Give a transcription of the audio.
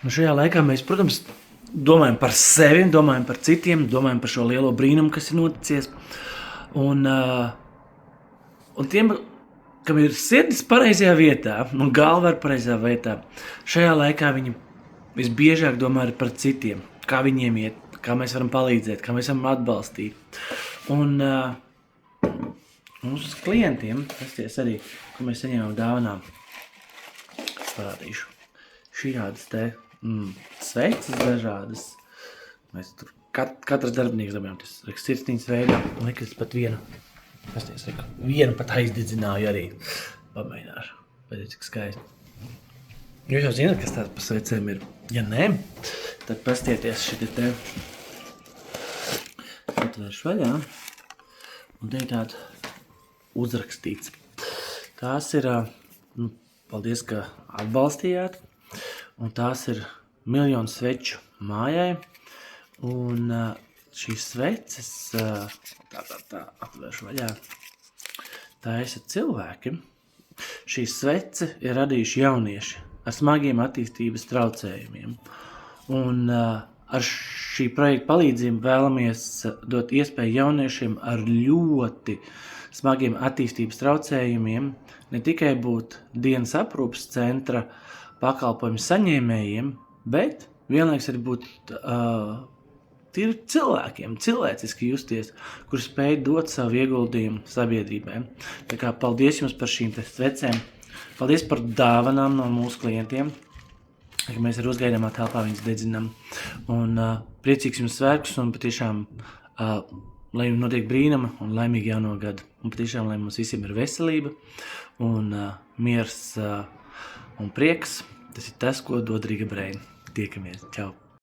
Nu, šajā laikā mēs, protams, domājam par sevi, domājam par citiem, domājam par šo lielo brīnumu, kas ir noticies. Un tiem, kam ir sirdis pareizajā vietā un galva ir pareizajā vietā, šajā laikā viņi visbiežāk domā par citiem, kā viņiem iet, kā mēs varam palīdzēt, kā mēs varam atbalstīt. Un mūsu klientiem, tas arī, ko mēs saņēmām dāvanām, parādīšu. Šādas te sveices dažādas. Mēs tur katrs darbinieks domājam, tas sirsnīgs veidā. Liekas, pat vienu pat aizdedzināju arī. Pamēģināšu. Pēc cik skaisti. Jūs jau zināt, kas tāds pa sveicēm ir. Ja nē, tad pastieties šitie te. Atvēršu vaļā. Un te ir tāda uzrakstīts. Tās ir, paldies, ka atbalstījāt. Un tās ir 1 000 000 sveču mājai. Un šīs sveces, tā atvēršu vaļā, taisa cilvēki. Šīs svece ir radījuši jaunieši ar smagiem attīstības traucējumiem. Un ar šī projekta palīdzību vēlamies dot iespēju jauniešiem ar ļoti smagiem attīstības traucējumiem ne tikai būt dienas aprūpes centra pakalpojumu saņēmējiem, bet vienlaiks arī būt tīri cilvēkiem, cilvēciski justies, kur spēj dot savu ieguldījumu sabiedrībai. Tā kā paldies jums par šīm svecēm, paldies par dāvanām no mūsu klientiem, ka mēs ar uzgaidāmā telpā viņas dedzinām. Un priecīgs jums svētkus un patiešām, lai jums notiek brīnuma un laimīgi jauno gadu. Un patiešām, lai mums visiem ir veselība un miers un prieks. Tas ir tas, ko dod Riga Brain. Tiekamies. Čau!